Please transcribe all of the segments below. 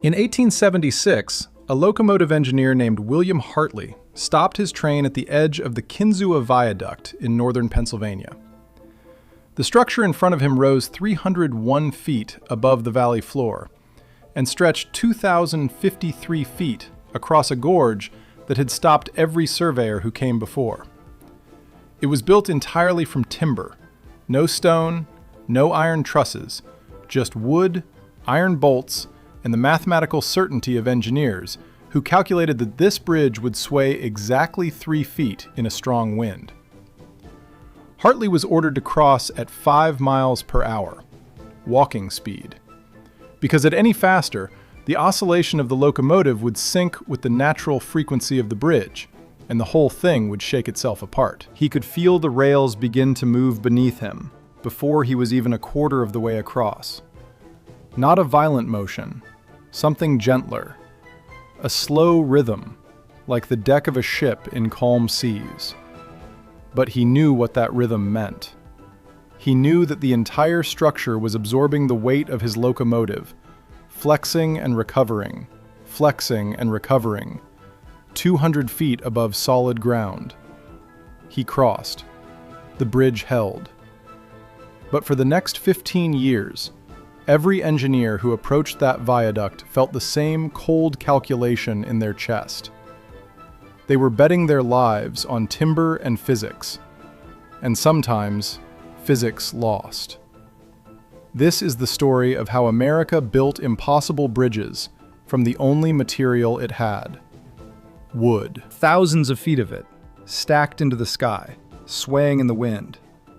In 1876, a locomotive engineer named William Hartley stopped his train at the edge of the Kinzua Viaduct in northern Pennsylvania. The structure in front of him rose 301 feet above the valley floor and stretched 2,053 feet across a gorge that had stopped every surveyor who came before. It was built entirely from timber, no stone, no iron trusses, just wood, iron bolts, and the mathematical certainty of engineers who calculated that this bridge would sway exactly 3 feet in a strong wind. Hartley was ordered to cross at 5 miles per hour, walking speed, because at any faster, the oscillation of the locomotive would sync with the natural frequency of the bridge, and the whole thing would shake itself apart. He could feel the rails begin to move beneath him before he was even a quarter of the way across. Not a violent motion, something gentler, a slow rhythm, like the deck of a ship in calm seas. But he knew what that rhythm meant. He knew that the entire structure was absorbing the weight of his locomotive, flexing and recovering, 200 feet above solid ground. He crossed. The bridge held. But for the next 15 years, every engineer who approached that viaduct felt the same cold calculation in their chest. They were betting their lives on timber and physics, and sometimes physics lost. This is the story of how America built impossible bridges from the only material it had: wood. Thousands of feet of it, stacked into the sky, swaying in the wind,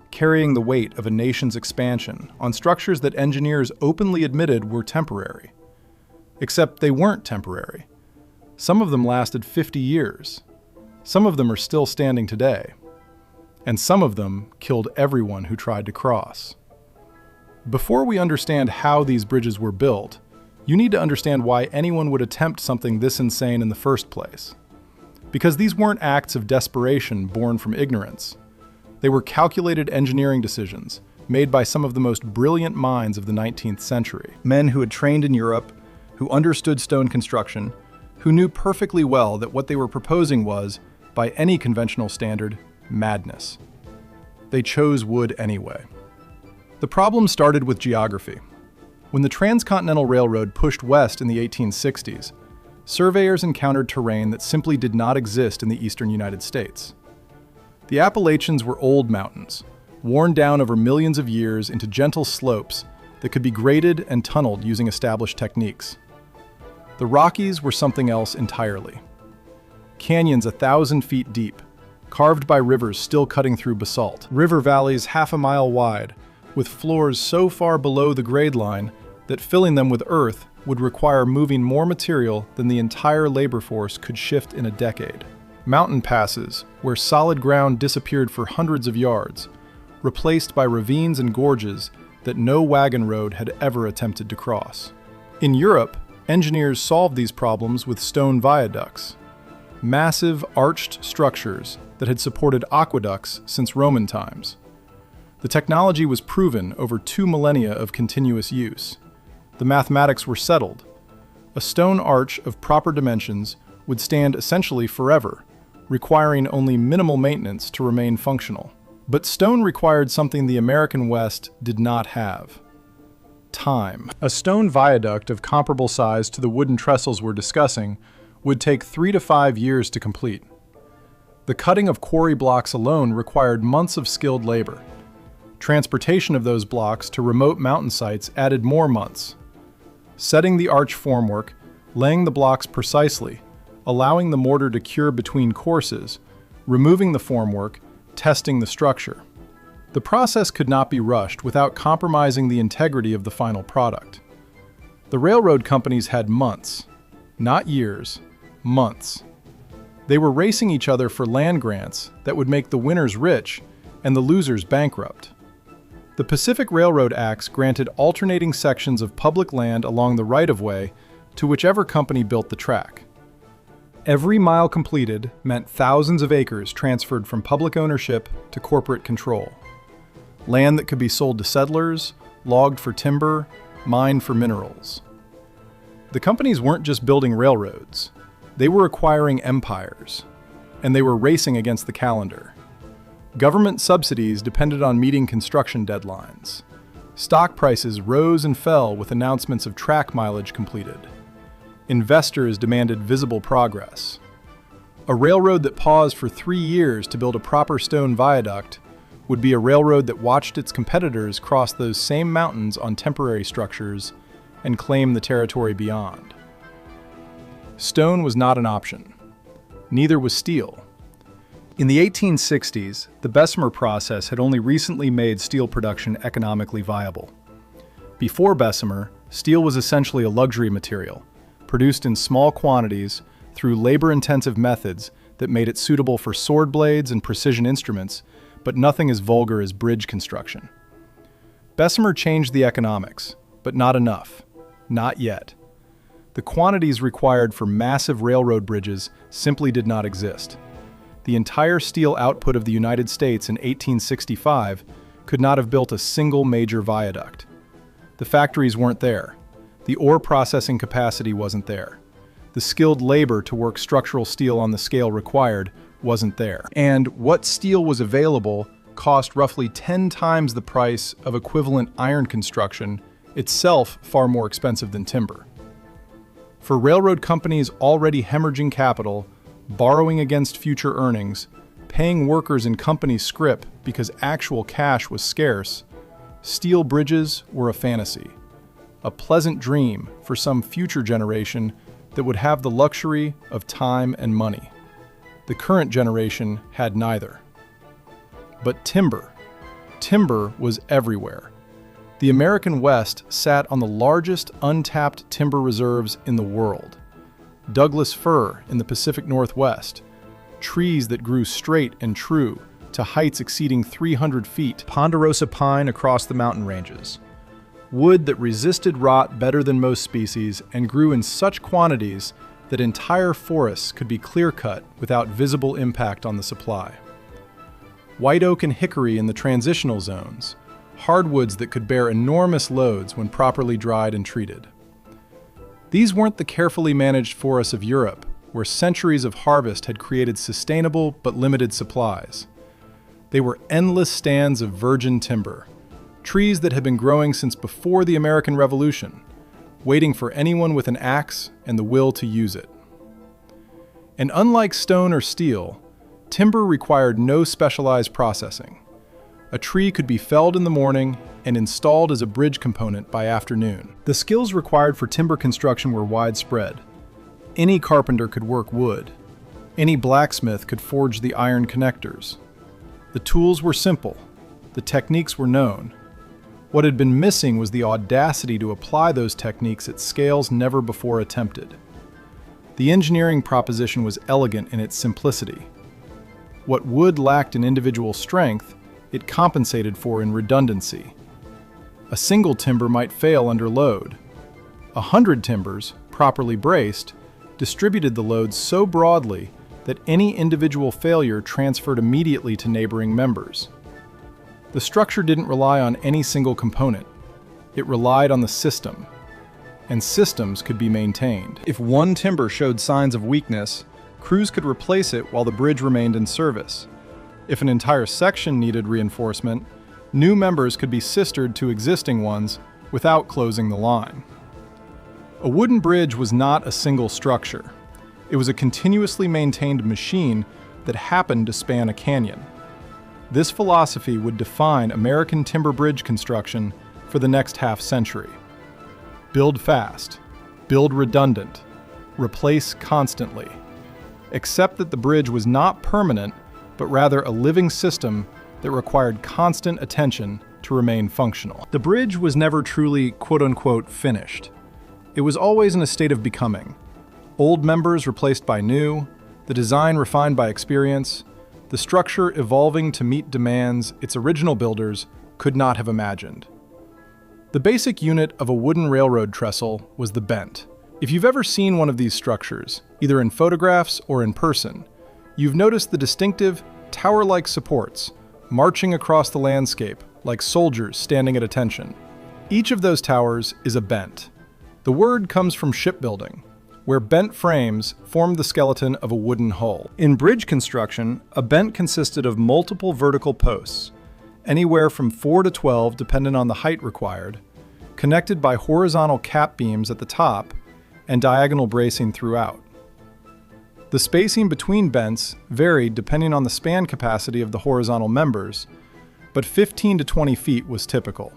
carrying the weight of a nation's expansion on structures that engineers openly admitted were temporary. Except they weren't temporary. Some of them lasted 50 years. Some of them are still standing today. And some of them killed everyone who tried to cross. Before we understand how these bridges were built, you need to understand why anyone would attempt something this insane in the first place. Because these weren't acts of desperation born from ignorance. They were calculated engineering decisions made by some of the most brilliant minds of the 19th century. Men who had trained in Europe, who understood stone construction, who knew perfectly well that what they were proposing was, by any conventional standard, madness. They chose wood anyway. The problem started with geography. When the Transcontinental Railroad pushed west in the 1860s, surveyors encountered terrain that simply did not exist in the eastern United States. The Appalachians were old mountains, worn down over millions of years into gentle slopes that could be graded and tunneled using established techniques. The Rockies were something else entirely. Canyons 1,000 feet deep, carved by rivers still cutting through basalt. River valleys half a mile wide, with floors so far below the grade line that filling them with earth would require moving more material than the entire labor force could shift in a decade. Mountain passes, where solid ground disappeared for hundreds of yards, replaced by ravines and gorges that no wagon road had ever attempted to cross. In Europe, engineers solved these problems with stone viaducts, massive arched structures that had supported aqueducts since Roman times. The technology was proven over 2 millennia of continuous use. The mathematics were settled. A stone arch of proper dimensions would stand essentially forever, requiring only minimal maintenance to remain functional. But stone required something the American West did not have: time. A stone viaduct of comparable size to the wooden trestles we're discussing would take 3 to 5 years to complete. The cutting of quarry blocks alone required months of skilled labor. Transportation of those blocks to remote mountain sites added more months. Setting the arch formwork, laying the blocks precisely, allowing the mortar to cure between courses, removing the formwork, testing the structure. The process could not be rushed without compromising the integrity of the final product. The railroad companies had months, not years, months. They were racing each other for land grants that would make the winners rich and the losers bankrupt. The Pacific Railroad Acts granted alternating sections of public land along the right-of-way to whichever company built the track. Every mile completed meant thousands of acres transferred from public ownership to corporate control. Land that could be sold to settlers, logged for timber, mined for minerals. The companies weren't just building railroads. They were acquiring empires, and they were racing against the calendar. Government subsidies depended on meeting construction deadlines. Stock prices rose and fell with announcements of track mileage completed. Investors demanded visible progress. A railroad that paused for 3 years to build a proper stone viaduct would be a railroad that watched its competitors cross those same mountains on temporary structures and claim the territory beyond. Stone was not an option. Neither was steel. In the 1860s, the Bessemer process had only recently made steel production economically viable. Before Bessemer, steel was essentially a luxury material, produced in small quantities through labor-intensive methods that made it suitable for sword blades and precision instruments, but nothing as vulgar as bridge construction. Bessemer changed the economics, but not enough. Not yet. The quantities required for massive railroad bridges simply did not exist. The entire steel output of the United States in 1865 could not have built a single major viaduct. The factories weren't there. The ore processing capacity wasn't there. The skilled labor to work structural steel on the scale required wasn't there. And what steel was available cost roughly 10 times the price of equivalent iron construction, itself far more expensive than timber. For railroad companies already hemorrhaging capital, borrowing against future earnings, paying workers in company scrip because actual cash was scarce, steel bridges were a fantasy, a pleasant dream for some future generation that would have the luxury of time and money. The current generation had neither. But timber was everywhere. The American West sat on the largest untapped timber reserves in the world. Douglas fir in the Pacific Northwest, trees that grew straight and true to heights exceeding 300 feet, ponderosa pine across the mountain ranges, wood that resisted rot better than most species and grew in such quantities that entire forests could be clear-cut without visible impact on the supply. White oak and hickory in the transitional zones, hardwoods that could bear enormous loads when properly dried and treated. These weren't the carefully managed forests of Europe, where centuries of harvest had created sustainable but limited supplies. They were endless stands of virgin timber, trees that had been growing since before the American Revolution, waiting for anyone with an axe and the will to use it. And unlike stone or steel, timber required no specialized processing. A tree could be felled in the morning and installed as a bridge component by afternoon. The skills required for timber construction were widespread. Any carpenter could work wood. Any blacksmith could forge the iron connectors. The tools were simple. The techniques were known. What had been missing was the audacity to apply those techniques at scales never before attempted. The engineering proposition was elegant in its simplicity. What wood lacked in individual strength, it compensated for in redundancy. A single timber might fail under load. 100 timbers, properly braced, distributed the load so broadly that any individual failure transferred immediately to neighboring members. The structure didn't rely on any single component. It relied on the system, and systems could be maintained. If one timber showed signs of weakness, crews could replace it while the bridge remained in service. If an entire section needed reinforcement, new members could be sistered to existing ones without closing the line. A wooden bridge was not a single structure. It was a continuously maintained machine that happened to span a canyon. This philosophy would define American timber bridge construction for the next half-century. Build fast, build redundant, replace constantly. Except that the bridge was not permanent, but rather a living system that required constant attention to remain functional. The bridge was never truly quote-unquote finished. It was always in a state of becoming. Old members replaced by new, the design refined by experience, the structure evolving to meet demands its original builders could not have imagined. The basic unit of a wooden railroad trestle was the bent. If you've ever seen one of these structures, either in photographs or in person, you've noticed the distinctive, tower-like supports marching across the landscape like soldiers standing at attention. Each of those towers is a bent. The word comes from shipbuilding, where bent frames formed the skeleton of a wooden hull. In bridge construction, a bent consisted of multiple vertical posts, anywhere from 4 to 12 depending on the height required, connected by horizontal cap beams at the top and diagonal bracing throughout. The spacing between bents varied depending on the span capacity of the horizontal members, but 15 to 20 feet was typical.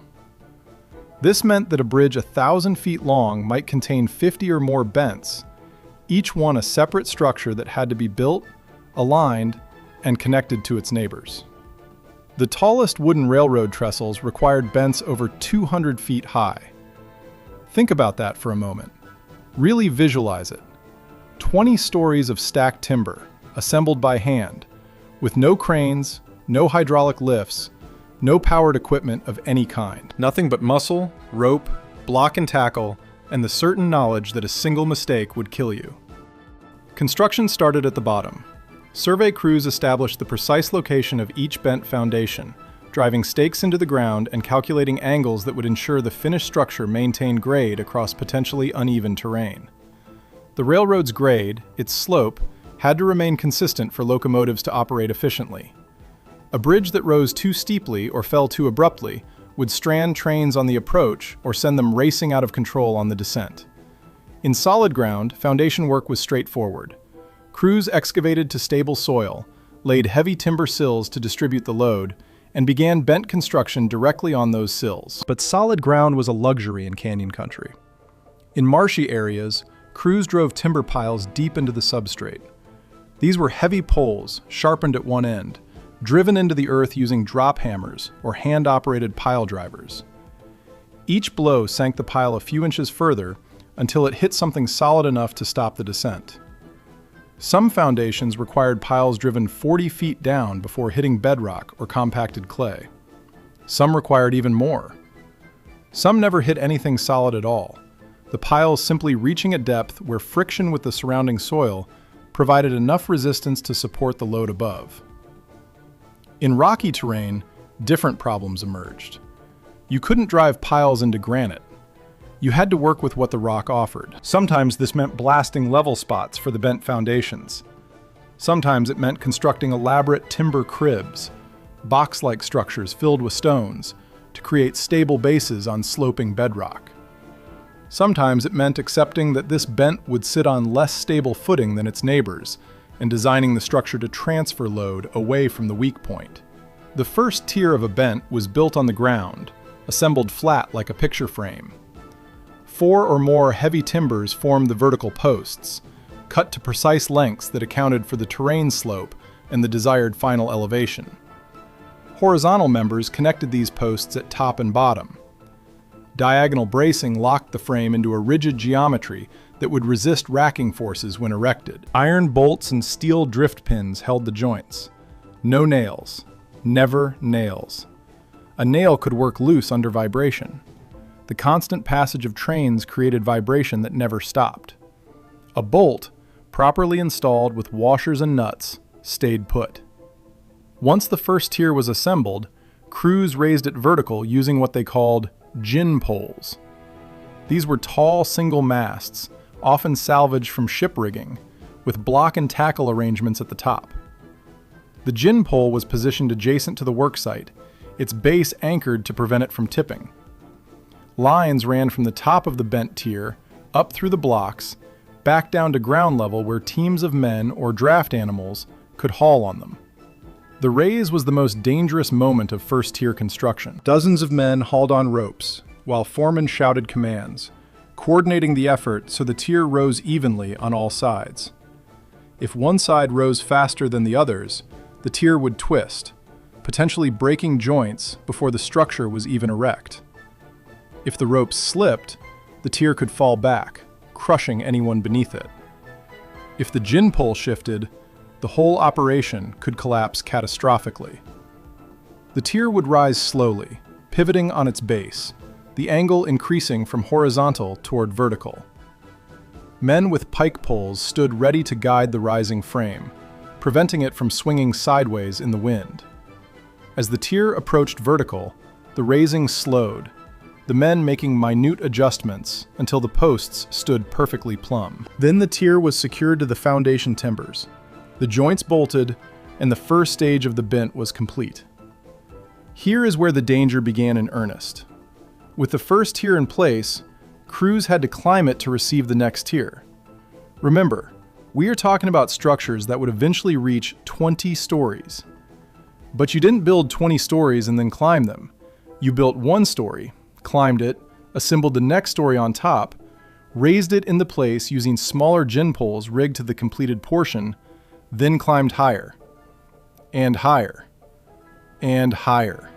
This meant that a bridge 1,000 feet long might contain 50 or more bents, each one a separate structure that had to be built, aligned, and connected to its neighbors. The tallest wooden railroad trestles required bents over 200 feet high. Think about that for a moment. Really visualize it. 20 stories of stacked timber, assembled by hand, with no cranes, no hydraulic lifts, no powered equipment of any kind. Nothing but muscle, rope, block and tackle, and the certain knowledge that a single mistake would kill you. Construction started at the bottom. Survey crews established the precise location of each bent foundation, driving stakes into the ground and calculating angles that would ensure the finished structure maintained grade across potentially uneven terrain. The railroad's grade, its slope, had to remain consistent for locomotives to operate efficiently. A bridge that rose too steeply or fell too abruptly would strand trains on the approach or send them racing out of control on the descent. In solid ground, foundation work was straightforward. Crews excavated to stable soil, laid heavy timber sills to distribute the load, and began bent construction directly on those sills. But solid ground was a luxury in canyon country. In marshy areas, crews drove timber piles deep into the substrate. These were heavy poles, sharpened at one end, driven into the earth using drop hammers or hand-operated pile drivers. Each blow sank the pile a few inches further until it hit something solid enough to stop the descent. Some foundations required piles driven 40 feet down before hitting bedrock or compacted clay. Some required even more. Some never hit anything solid at all, the piles simply reaching a depth where friction with the surrounding soil provided enough resistance to support the load above. In rocky terrain, different problems emerged. You couldn't drive piles into granite. You had to work with what the rock offered. Sometimes this meant blasting level spots for the bent foundations. Sometimes it meant constructing elaborate timber cribs, box-like structures filled with stones, to create stable bases on sloping bedrock. Sometimes it meant accepting that this bent would sit on less stable footing than its neighbors, and designing the structure to transfer load away from the weak point. The first tier of a bent was built on the ground, assembled flat like a picture frame. 4 or more heavy timbers formed the vertical posts, cut to precise lengths that accounted for the terrain slope and the desired final elevation. Horizontal members connected these posts at top and bottom. Diagonal bracing locked the frame into a rigid geometry that would resist racking forces when erected. Iron bolts and steel drift pins held the joints. No nails. Never nails. A nail could work loose under vibration. The constant passage of trains created vibration that never stopped. A bolt, properly installed with washers and nuts, stayed put. Once the first tier was assembled, crews raised it vertical using what they called gin poles. These were tall single masts, often salvaged from ship rigging, with block and tackle arrangements at the top. The gin pole was positioned adjacent to the worksite, its base anchored to prevent it from tipping. Lines ran from the top of the bent tier, up through the blocks, back down to ground level where teams of men or draft animals could haul on them. The raise was the most dangerous moment of first-tier construction. Dozens of men hauled on ropes, while foremen shouted commands, coordinating the effort so the tier rose evenly on all sides. If one side rose faster than the others, the tier would twist, potentially breaking joints before the structure was even erect. If the ropes slipped, the tier could fall back, crushing anyone beneath it. If the gin pole shifted, the whole operation could collapse catastrophically. The tier would rise slowly, pivoting on its base, the angle increasing from horizontal toward vertical. Men with pike poles stood ready to guide the rising frame, preventing it from swinging sideways in the wind. As the tier approached vertical, the raising slowed, the men making minute adjustments until the posts stood perfectly plumb. Then the tier was secured to the foundation timbers. The joints bolted, and the first stage of the bent was complete. Here is where the danger began in earnest. With the first tier in place, crews had to climb it to receive the next tier. Remember, we are talking about structures that would eventually reach 20 stories. But you didn't build 20 stories and then climb them. You built one story, climbed it, assembled the next story on top, raised it into place using smaller gin poles rigged to the completed portion, then climbed higher, and higher, and higher.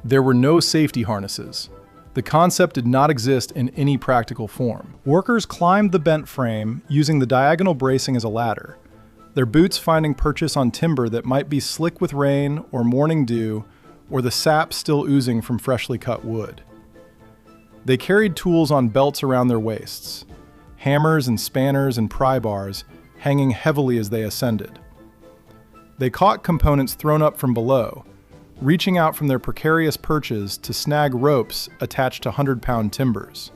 There were no safety harnesses. The concept did not exist in any practical form. Workers climbed the bent frame using the diagonal bracing as a ladder, their boots finding purchase on timber that might be slick with rain or morning dew, or the sap still oozing from freshly cut wood. They carried tools on belts around their waists, hammers and spanners and pry bars hanging heavily as they ascended. They caught components thrown up from below, reaching out from their precarious perches to snag ropes attached to 100-pound timbers.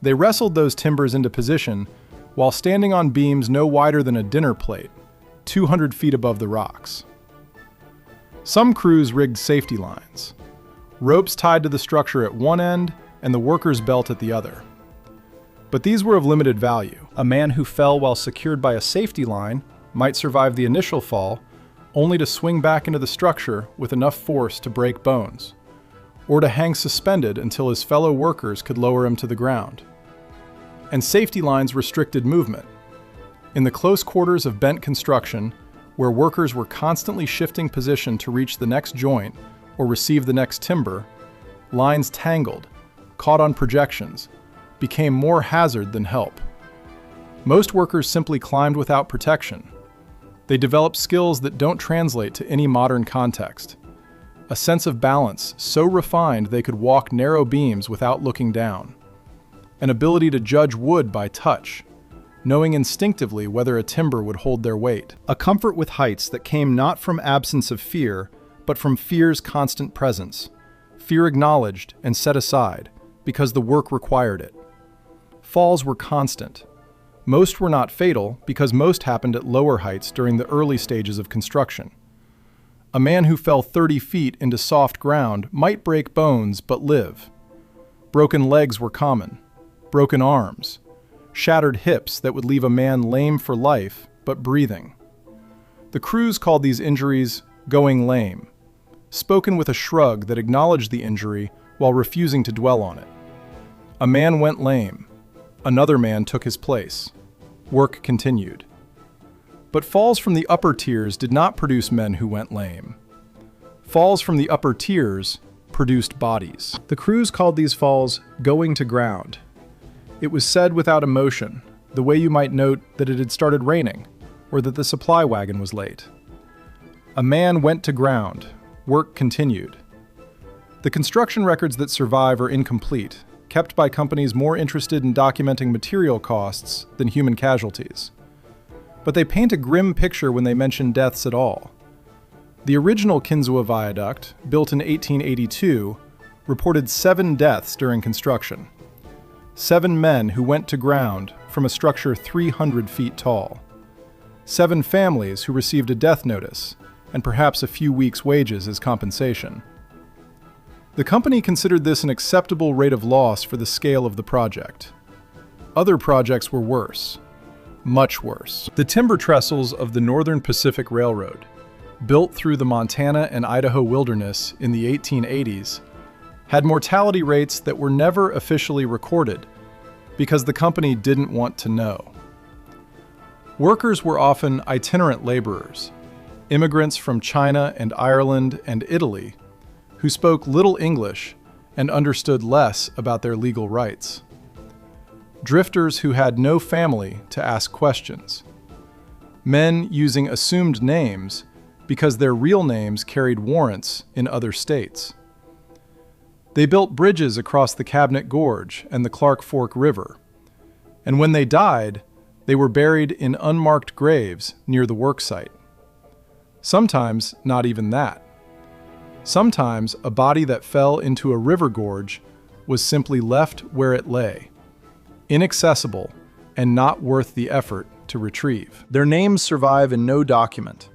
They wrestled those timbers into position while standing on beams no wider than a dinner plate, 200 feet above the rocks. Some crews rigged safety lines, ropes tied to the structure at one end and the worker's belt at the other. But these were of limited value. A man who fell while secured by a safety line might survive the initial fall, only to swing back into the structure with enough force to break bones, or to hang suspended until his fellow workers could lower him to the ground. And safety lines restricted movement. In the close quarters of bent construction, where workers were constantly shifting position to reach the next joint or receive the next timber, lines tangled, caught on projections, became more hazard than help. Most workers simply climbed without protection. They developed skills that don't translate to any modern context. A sense of balance so refined they could walk narrow beams without looking down. An ability to judge wood by touch, knowing instinctively whether a timber would hold their weight. A comfort with heights that came not from absence of fear, but from fear's constant presence. Fear acknowledged and set aside because the work required it. Falls were constant. Most were not fatal because most happened at lower heights during the early stages of construction. A man who fell 30 feet into soft ground might break bones but live. Broken legs were common, broken arms, shattered hips that would leave a man lame for life but breathing. The crews called these injuries going lame, spoken with a shrug that acknowledged the injury while refusing to dwell on it. A man went lame. Another man took his place. Work continued. But falls from the upper tiers did not produce men who went lame. Falls from the upper tiers produced bodies. The crews called these falls going to ground. It was said without emotion, the way you might note that it had started raining, or that the supply wagon was late. A man went to ground. Work continued. The construction records that survive are incomplete, kept by companies more interested in documenting material costs than human casualties. But they paint a grim picture when they mention deaths at all. The original Kinzua Viaduct, built in 1882, reported 7 deaths during construction. 7 men who went to ground from a structure 300 feet tall. 7 families who received a death notice, and perhaps a few weeks' wages as compensation. The company considered this an acceptable rate of loss for the scale of the project. Other projects were worse, much worse. The timber trestles of the Northern Pacific Railroad, built through the Montana and Idaho wilderness in the 1880s, had mortality rates that were never officially recorded because the company didn't want to know. Workers were often itinerant laborers, immigrants from China and Ireland and Italy, who spoke little English and understood less about their legal rights. Drifters who had no family to ask questions. Men using assumed names because their real names carried warrants in other states. They built bridges across the Cabinet Gorge and the Clark Fork River, and when they died, they were buried in unmarked graves near the worksite. Sometimes not even that. Sometimes a body that fell into a river gorge was simply left where it lay, inaccessible and not worth the effort to retrieve. Their names survive in no document.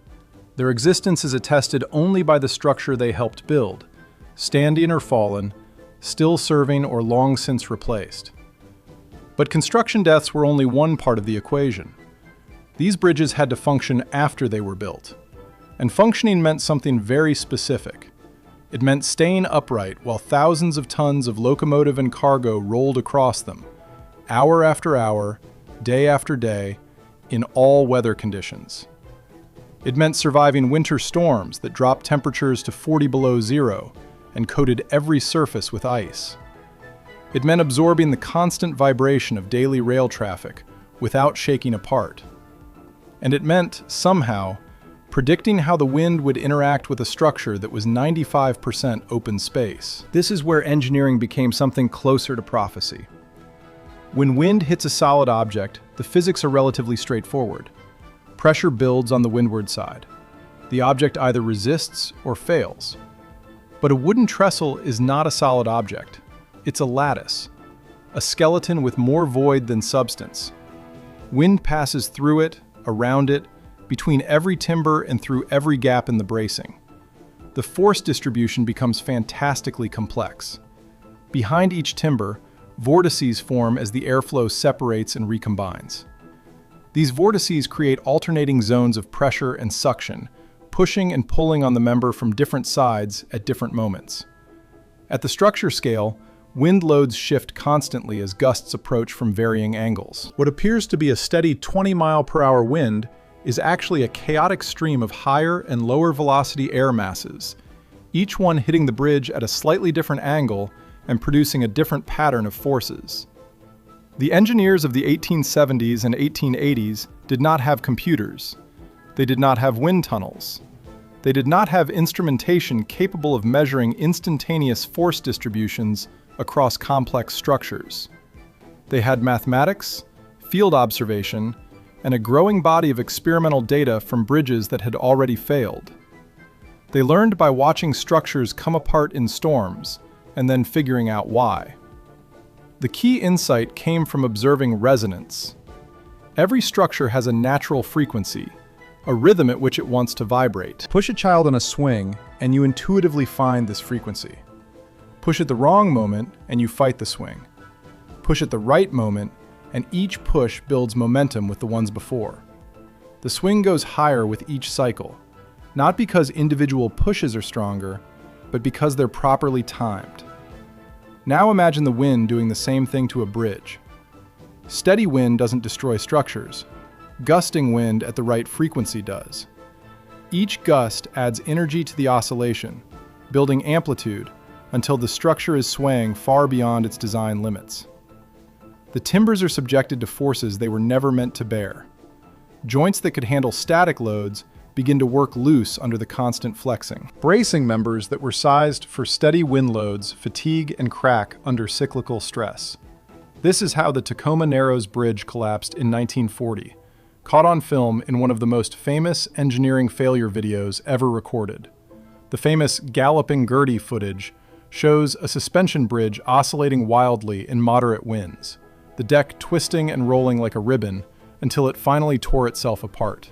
Their existence is attested only by the structure they helped build, standing or fallen, still serving or long since replaced. But construction deaths were only one part of the equation. These bridges had to function after they were built. And functioning meant something very specific. It meant staying upright while thousands of tons of locomotive and cargo rolled across them, hour after hour, day after day, in all weather conditions. It meant surviving winter storms that dropped temperatures to 40 below zero and coated every surface with ice. It meant absorbing the constant vibration of daily rail traffic without shaking apart. And it meant, somehow, predicting how the wind would interact with a structure that was 95% open space. This is where engineering became something closer to prophecy. When wind hits a solid object, the physics are relatively straightforward. Pressure builds on the windward side. The object either resists or fails. But a wooden trestle is not a solid object. It's a lattice, a skeleton with more void than substance. Wind passes through it, around it, between every timber and through every gap in the bracing. The force distribution becomes fantastically complex. Behind each timber, vortices form as the airflow separates and recombines. These vortices create alternating zones of pressure and suction, pushing and pulling on the member from different sides at different moments. At the structure scale, wind loads shift constantly as gusts approach from varying angles. What appears to be a steady 20-mile-per-hour wind is actually a chaotic stream of higher and lower velocity air masses, each one hitting the bridge at a slightly different angle and producing a different pattern of forces. The engineers of the 1870s and 1880s did not have computers. They did not have wind tunnels. They did not have instrumentation capable of measuring instantaneous force distributions across complex structures. They had mathematics, field observation, and a growing body of experimental data from bridges that had already failed. They learned by watching structures come apart in storms and then figuring out why. The key insight came from observing resonance. Every structure has a natural frequency, a rhythm at which it wants to vibrate. Push a child on a swing, and you intuitively find this frequency. Push at the wrong moment, and you fight the swing. Push at the right moment, and each push builds momentum with the ones before. The swing goes higher with each cycle, not because individual pushes are stronger, but because they're properly timed. Now imagine the wind doing the same thing to a bridge. Steady wind doesn't destroy structures. Gusting wind at the right frequency does. Each gust adds energy to the oscillation, building amplitude until the structure is swaying far beyond its design limits. The timbers are subjected to forces they were never meant to bear. Joints that could handle static loads begin to work loose under the constant flexing. Bracing members that were sized for steady wind loads fatigue and crack under cyclical stress. This is how the Tacoma Narrows Bridge collapsed in 1940, caught on film in one of the most famous engineering failure videos ever recorded. The famous Galloping Gertie footage shows a suspension bridge oscillating wildly in moderate winds, the deck twisting and rolling like a ribbon until it finally tore itself apart.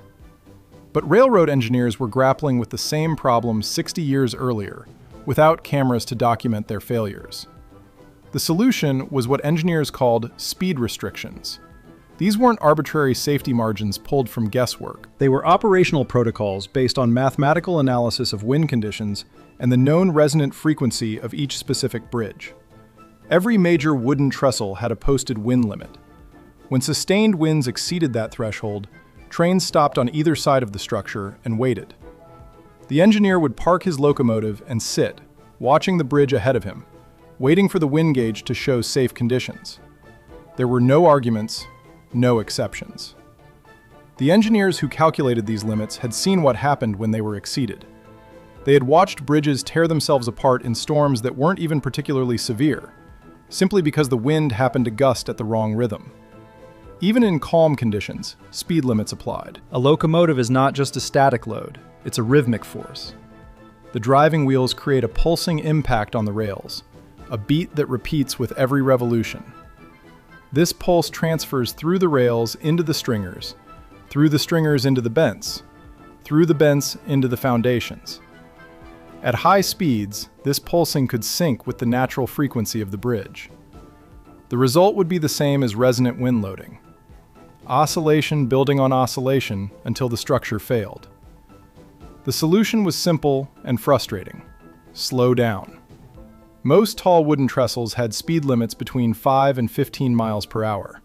But railroad engineers were grappling with the same problem 60 years earlier, without cameras to document their failures. The solution was what engineers called speed restrictions. These weren't arbitrary safety margins pulled from guesswork. They were operational protocols based on mathematical analysis of wind conditions and the known resonant frequency of each specific bridge. Every major wooden trestle had a posted wind limit. When sustained winds exceeded that threshold, trains stopped on either side of the structure and waited. The engineer would park his locomotive and sit, watching the bridge ahead of him, waiting for the wind gauge to show safe conditions. There were no arguments, no exceptions. The engineers who calculated these limits had seen what happened when they were exceeded. They had watched bridges tear themselves apart in storms that weren't even particularly severe, simply because the wind happened to gust at the wrong rhythm. Even in calm conditions, speed limits applied. A locomotive is not just a static load, it's a rhythmic force. The driving wheels create a pulsing impact on the rails, a beat that repeats with every revolution. This pulse transfers through the rails into the stringers, through the stringers into the bents, through the bents into the foundations. At high speeds, this pulsing could sync with the natural frequency of the bridge. The result would be the same as resonant wind loading. Oscillation building on oscillation until the structure failed. The solution was simple and frustrating. Slow down. Most tall wooden trestles had speed limits between 5 and 15 miles per hour.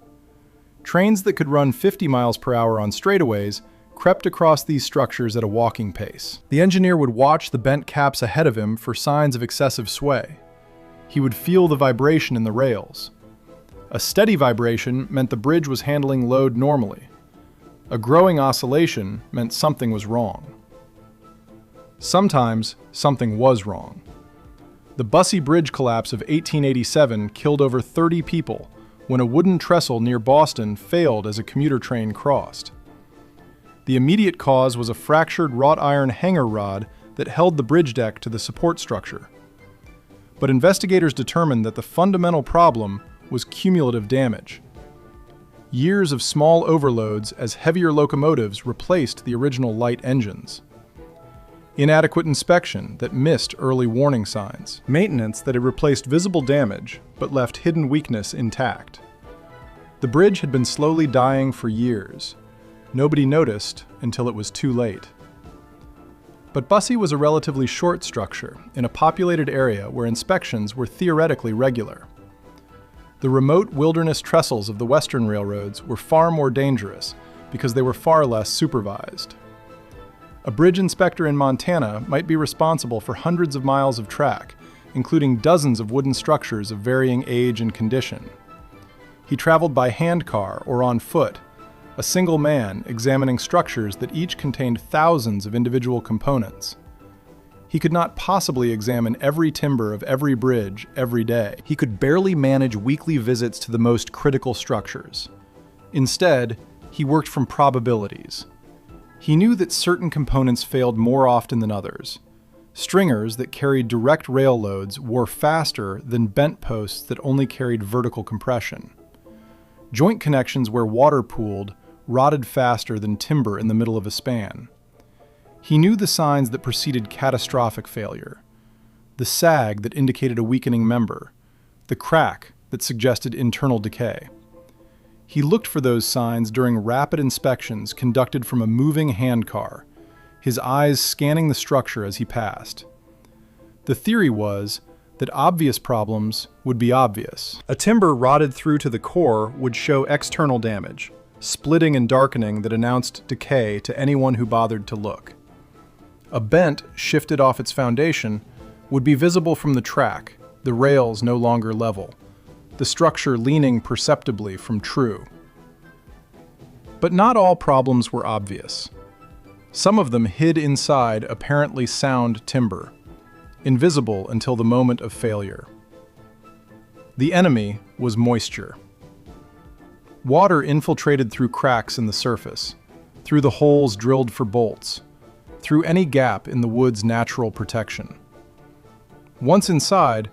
Trains that could run 50 miles per hour on straightaways crept across these structures at a walking pace. The engineer would watch the bent caps ahead of him for signs of excessive sway. He would feel the vibration in the rails. A steady vibration meant the bridge was handling load normally. A growing oscillation meant something was wrong. Sometimes, something was wrong. The Bussey Bridge collapse of 1887 killed over 30 people when a wooden trestle near Boston failed as a commuter train crossed. The immediate cause was a fractured wrought iron hanger rod that held the bridge deck to the support structure. But investigators determined that the fundamental problem was cumulative damage. Years of small overloads as heavier locomotives replaced the original light engines. Inadequate inspection that missed early warning signs. Maintenance that had replaced visible damage but left hidden weakness intact. The bridge had been slowly dying for years. Nobody noticed until it was too late. But Bussey was a relatively short structure in a populated area where inspections were theoretically regular. The remote wilderness trestles of the Western railroads were far more dangerous because they were far less supervised. A bridge inspector in Montana might be responsible for hundreds of miles of track, including dozens of wooden structures of varying age and condition. He traveled by handcar or on foot, a single man examining structures that each contained thousands of individual components. He could not possibly examine every timber of every bridge every day. He could barely manage weekly visits to the most critical structures. Instead, he worked from probabilities. He knew that certain components failed more often than others. Stringers that carried direct rail loads wore faster than bent posts that only carried vertical compression. Joint connections where water pooled rotted faster than timber in the middle of a span. He knew the signs that preceded catastrophic failure. The sag that indicated a weakening member. The crack that suggested internal decay. He looked for those signs during rapid inspections conducted from a moving handcar, his eyes scanning the structure as he passed. The theory was that obvious problems would be obvious. A timber rotted through to the core would show external damage, splitting and darkening that announced decay to anyone who bothered to look. A bent shifted off its foundation would be visible from the track, the rails no longer level, the structure leaning perceptibly from true. But not all problems were obvious. Some of them hid inside apparently sound timber, invisible until the moment of failure. The enemy was moisture. Water infiltrated through cracks in the surface, through the holes drilled for bolts, through any gap in the wood's natural protection. Once inside,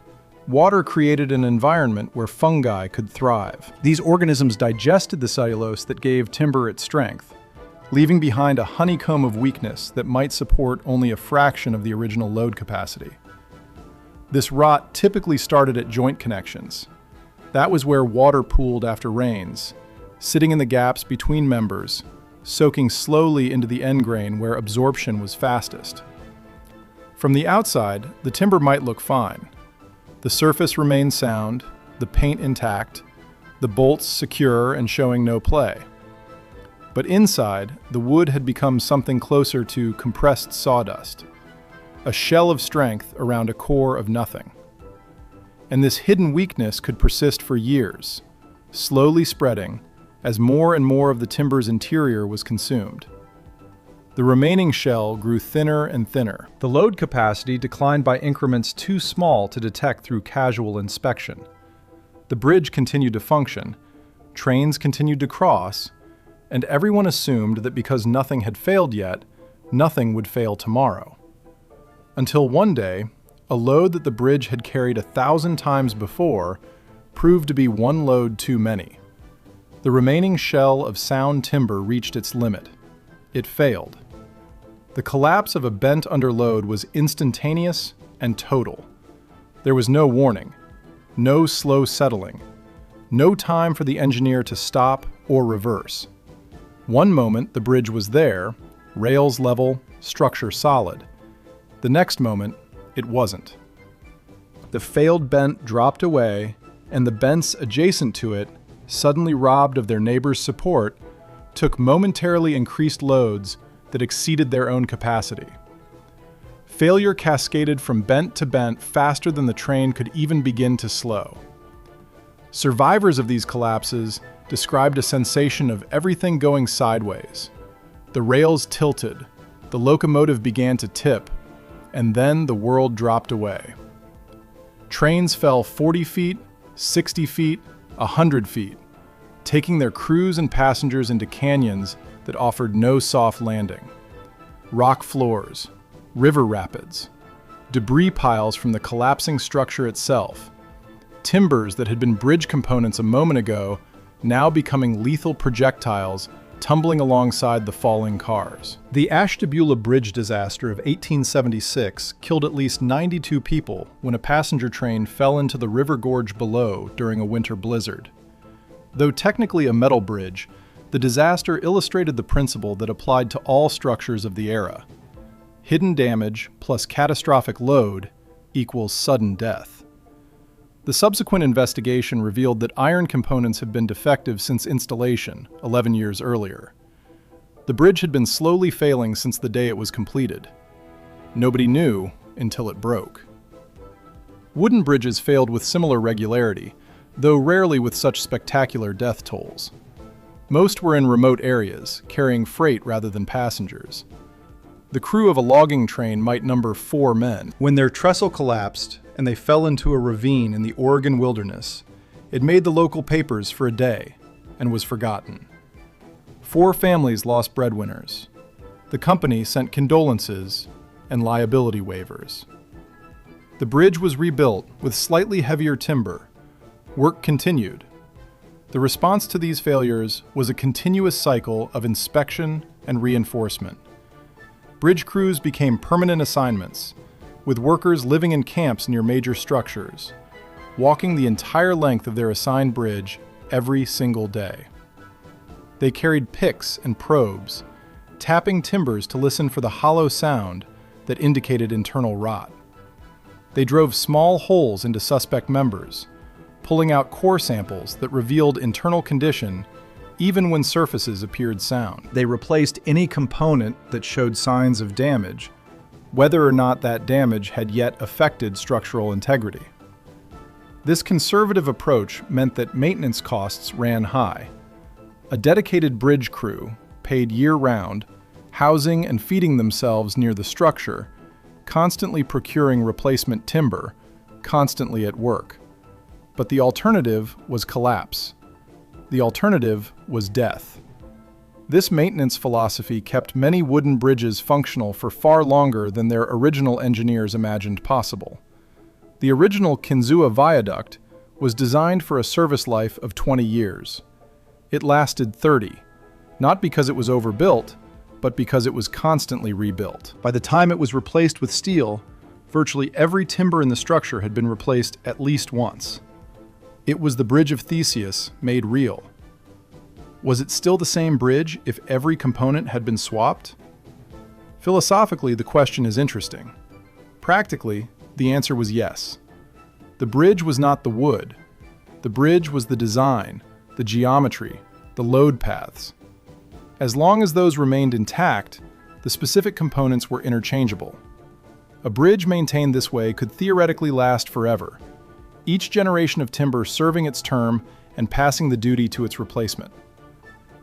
water created an environment where fungi could thrive. These organisms digested the cellulose that gave timber its strength, leaving behind a honeycomb of weakness that might support only a fraction of the original load capacity. This rot typically started at joint connections. That was where water pooled after rains, sitting in the gaps between members, soaking slowly into the end grain where absorption was fastest. From the outside, the timber might look fine. The surface remained sound, the paint intact, the bolts secure and showing no play. But inside, the wood had become something closer to compressed sawdust, a shell of strength around a core of nothing. And this hidden weakness could persist for years, slowly spreading as more and more of the timber's interior was consumed. The remaining shell grew thinner and thinner. The load capacity declined by increments too small to detect through casual inspection. The bridge continued to function, trains continued to cross, and everyone assumed that because nothing had failed yet, nothing would fail tomorrow. Until one day, a load that the bridge had carried 1,000 times before proved to be one load too many. The remaining shell of sound timber reached its limit. It failed. The collapse of a bent under load was instantaneous and total. There was no warning, no slow settling, no time for the engineer to stop or reverse. One moment the bridge was there, rails level, structure solid. The next moment, it wasn't. The failed bent dropped away, and the bents adjacent to it, suddenly robbed of their neighbor's support, took momentarily increased loads that exceeded their own capacity. Failure cascaded from bent to bent faster than the train could even begin to slow. Survivors of these collapses described a sensation of everything going sideways. The rails tilted, the locomotive began to tip, and then the world dropped away. Trains fell 40 feet, 60 feet, 100 feet, taking their crews and passengers into canyons that offered no soft landing. Rock floors, river rapids, debris piles from the collapsing structure itself, timbers that had been bridge components a moment ago now becoming lethal projectiles tumbling alongside the falling cars. The Ashtabula Bridge disaster of 1876 killed at least 92 people when a passenger train fell into the river gorge below during a winter blizzard. Though technically a metal bridge, the disaster illustrated the principle that applied to all structures of the era. Hidden damage plus catastrophic load equals sudden death. The subsequent investigation revealed that iron components had been defective since installation, 11 years earlier. The bridge had been slowly failing since the day it was completed. Nobody knew until it broke. Wooden bridges failed with similar regularity, though rarely with such spectacular death tolls. Most were in remote areas, carrying freight rather than passengers. The crew of a logging train might number 4 men. When their trestle collapsed and they fell into a ravine in the Oregon wilderness, it made the local papers for a day and was forgotten. 4 families lost breadwinners. The company sent condolences and liability waivers. The bridge was rebuilt with slightly heavier timber. Work continued. The response to these failures was a continuous cycle of inspection and reinforcement. Bridge crews became permanent assignments, with workers living in camps near major structures, walking the entire length of their assigned bridge every single day. They carried picks and probes, tapping timbers to listen for the hollow sound that indicated internal rot. They drove small holes into suspect members, pulling out core samples that revealed internal condition even when surfaces appeared sound. They replaced any component that showed signs of damage, whether or not that damage had yet affected structural integrity. This conservative approach meant that maintenance costs ran high. A dedicated bridge crew, paid year-round, housing and feeding themselves near the structure, constantly procuring replacement timber, constantly at work. But the alternative was collapse. The alternative was death. This maintenance philosophy kept many wooden bridges functional for far longer than their original engineers imagined possible. The original Kinzua Viaduct was designed for a service life of 20 years. It lasted 30, not because it was overbuilt, but because it was constantly rebuilt. By the time it was replaced with steel, virtually every timber in the structure had been replaced at least once. It was the Bridge of Theseus made real. Was it still the same bridge if every component had been swapped? Philosophically, the question is interesting. Practically, the answer was yes. The bridge was not the wood. The bridge was the design, the geometry, the load paths. As long as those remained intact, the specific components were interchangeable. A bridge maintained this way could theoretically last forever, each generation of timber serving its term and passing the duty to its replacement.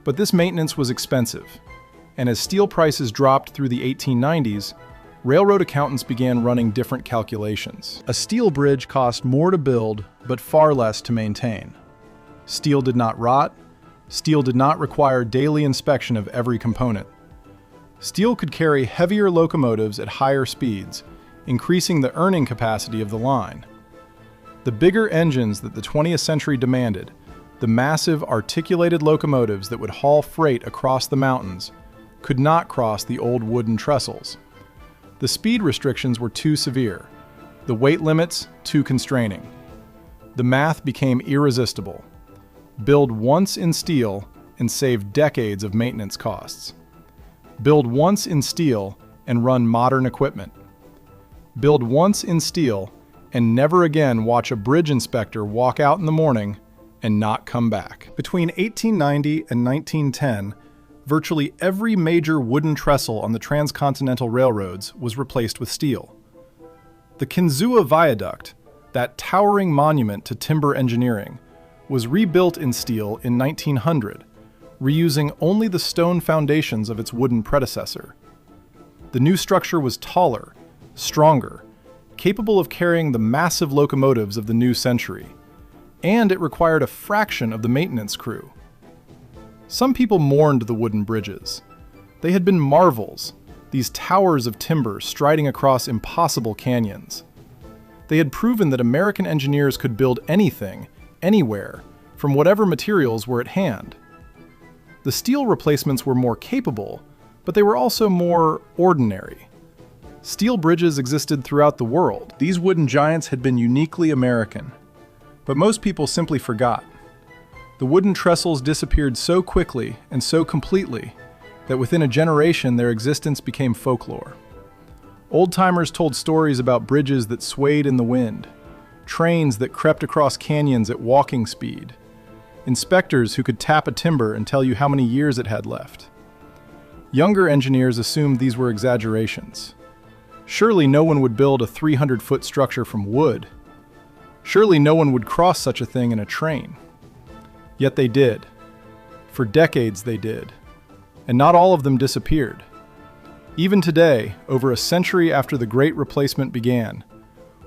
But this maintenance was expensive, and as steel prices dropped through the 1890s, railroad accountants began running different calculations. A steel bridge cost more to build, but far less to maintain. Steel did not rot. Steel did not require daily inspection of every component. Steel could carry heavier locomotives at higher speeds, increasing the earning capacity of the line. The bigger engines that the 20th century demanded, the massive articulated locomotives that would haul freight across the mountains, could not cross the old wooden trestles. The speed restrictions were too severe, the weight limits too constraining. The math became irresistible. Build once in steel and save decades of maintenance costs. Build once in steel and run modern equipment. Build once in steel and never again watch a bridge inspector walk out in the morning and not come back. Between 1890 and 1910, virtually every major wooden trestle on the transcontinental railroads was replaced with steel. The Kinzua Viaduct, that towering monument to timber engineering, was rebuilt in steel in 1900, reusing only the stone foundations of its wooden predecessor. The new structure was taller, stronger, capable of carrying the massive locomotives of the new century, and it required a fraction of the maintenance crew. Some people mourned the wooden bridges. They had been marvels, these towers of timber striding across impossible canyons. They had proven that American engineers could build anything, anywhere, from whatever materials were at hand. The steel replacements were more capable, but they were also more ordinary. Steel bridges existed throughout the world. These wooden giants had been uniquely American. But most people simply forgot. The wooden trestles disappeared so quickly and so completely that within a generation their existence became folklore. Old-timers told stories about bridges that swayed in the wind, trains that crept across canyons at walking speed, inspectors who could tap a timber and tell you how many years it had left. Younger engineers assumed these were exaggerations. Surely no one would build a 300-foot structure from wood. Surely no one would cross such a thing in a train. Yet they did. For decades they did. And not all of them disappeared. Even today, over a century after the Great Replacement began,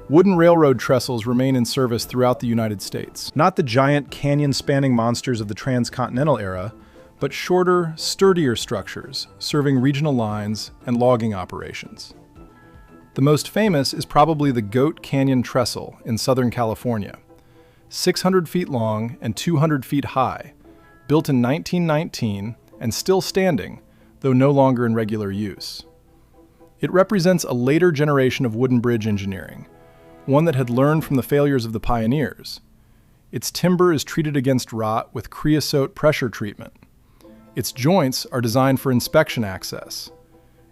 wooden railroad trestles remain in service throughout the United States. Not the giant canyon-spanning monsters of the transcontinental era, but shorter, sturdier structures serving regional lines and logging operations. The most famous is probably the Goat Canyon Trestle in Southern California, 600 feet long and 200 feet high, built in 1919 and still standing, though no longer in regular use. It represents a later generation of wooden bridge engineering, one that had learned from the failures of the pioneers. Its timber is treated against rot with creosote pressure treatment. Its joints are designed for inspection access.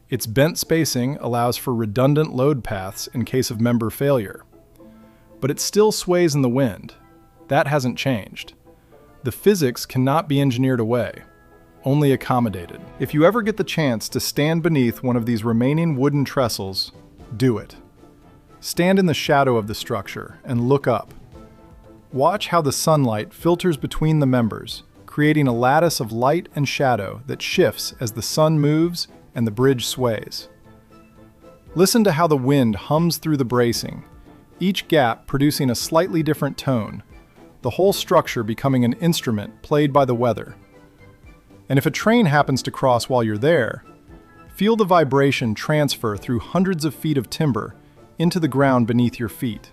Its bent spacing allows for redundant load paths in case of member failure. But it still sways in the wind. That hasn't changed. The physics cannot be engineered away, only accommodated. If you ever get the chance to stand beneath one of these remaining wooden trestles, do it. Stand in the shadow of the structure and look up. Watch how the sunlight filters between the members, creating a lattice of light and shadow that shifts as the sun moves and the bridge sways. Listen to how the wind hums through the bracing, each gap producing a slightly different tone, the whole structure becoming an instrument played by the weather. And if a train happens to cross while you're there, feel the vibration transfer through hundreds of feet of timber into the ground beneath your feet.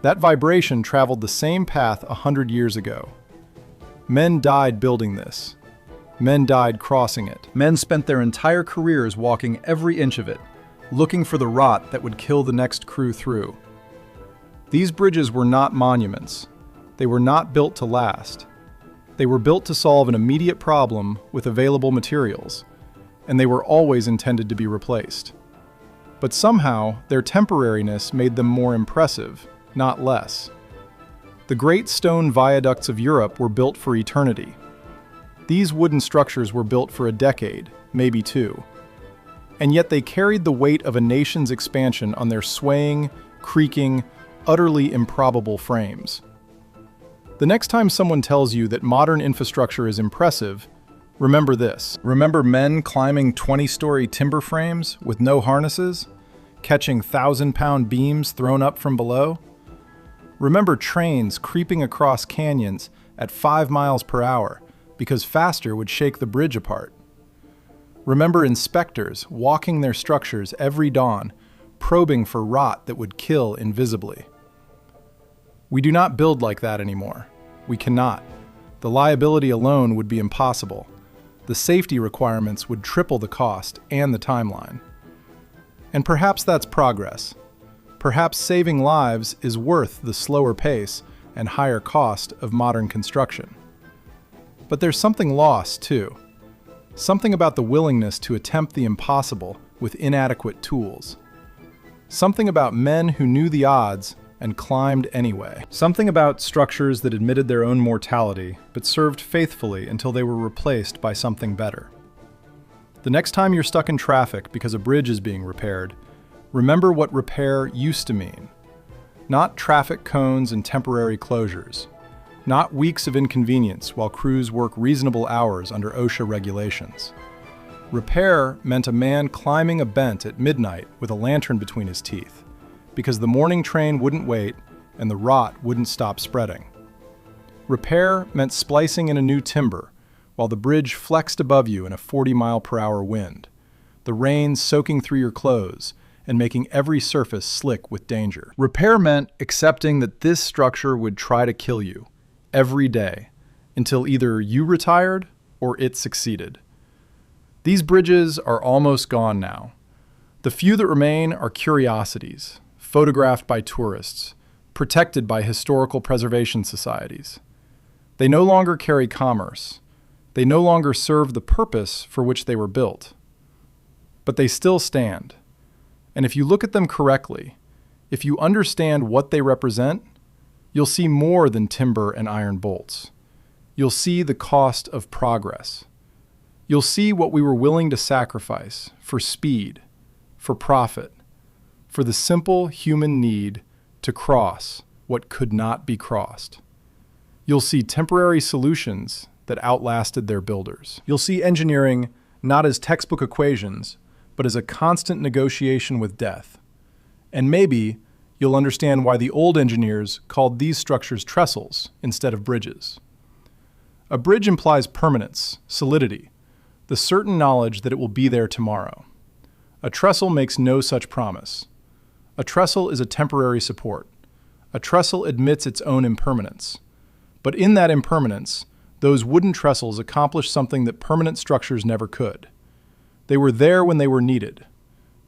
That vibration traveled the same path 100 years ago. Men died building this. Men died crossing it. Men spent their entire careers walking every inch of it, looking for the rot that would kill the next crew through. These bridges were not monuments. They were not built to last. They were built to solve an immediate problem with available materials, and they were always intended to be replaced. But somehow, their temporariness made them more impressive, not less. The great stone viaducts of Europe were built for eternity. These wooden structures were built for a decade, maybe two. And yet they carried the weight of a nation's expansion on their swaying, creaking, utterly improbable frames. The next time someone tells you that modern infrastructure is impressive, remember this. Remember men climbing 20-story timber frames with no harnesses, catching 1,000-pound beams thrown up from below? Remember trains creeping across canyons at 5 miles per hour because faster would shake the bridge apart. Remember inspectors walking their structures every dawn, probing for rot that would kill invisibly. We do not build like that anymore. We cannot. The liability alone would be impossible. The safety requirements would triple the cost and the timeline. And perhaps that's progress. Perhaps saving lives is worth the slower pace and higher cost of modern construction. But there's something lost, too. Something about the willingness to attempt the impossible with inadequate tools. Something about men who knew the odds and climbed anyway. Something about structures that admitted their own mortality, but served faithfully until they were replaced by something better. The next time you're stuck in traffic because a bridge is being repaired, remember what repair used to mean. Not traffic cones and temporary closures. Not weeks of inconvenience while crews work reasonable hours under OSHA regulations. Repair meant a man climbing a bent at midnight with a lantern between his teeth, because the morning train wouldn't wait and the rot wouldn't stop spreading. Repair meant splicing in a new timber while the bridge flexed above you in a 40-mile-per-hour wind, the rain soaking through your clothes and making every surface slick with danger. Repair meant accepting that this structure would try to kill you every day until either you retired or it succeeded. These bridges are almost gone now. The few that remain are curiosities, photographed by tourists, protected by historical preservation societies. They no longer carry commerce. They no longer serve the purpose for which they were built. But they still stand. And if you look at them correctly, if you understand what they represent, you'll see more than timber and iron bolts. You'll see the cost of progress. You'll see what we were willing to sacrifice for speed, for profit, for the simple human need to cross what could not be crossed. You'll see temporary solutions that outlasted their builders. You'll see engineering not as textbook equations, but as a constant negotiation with death. And maybe you'll understand why the old engineers called these structures trestles instead of bridges. A bridge implies permanence, solidity, the certain knowledge that it will be there tomorrow. A trestle makes no such promise. A trestle is a temporary support. A trestle admits its own impermanence. But in that impermanence, those wooden trestles accomplish something that permanent structures never could. They were there when they were needed.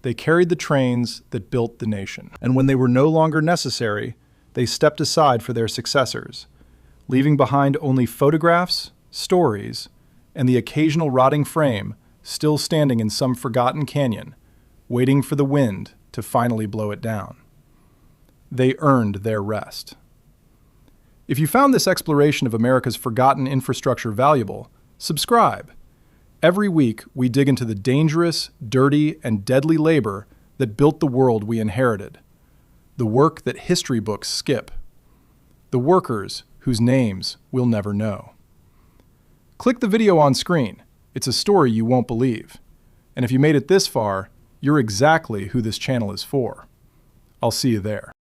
They carried the trains that built the nation. And when they were no longer necessary, they stepped aside for their successors, leaving behind only photographs, stories, and the occasional rotting frame still standing in some forgotten canyon, waiting for the wind to finally blow it down. They earned their rest. If you found this exploration of America's forgotten infrastructure valuable, subscribe. Every week, we dig into the dangerous, dirty, and deadly labor that built the world we inherited. The work that history books skip. The workers whose names we'll never know. Click the video on screen. It's a story you won't believe. And if you made it this far, you're exactly who this channel is for. I'll see you there.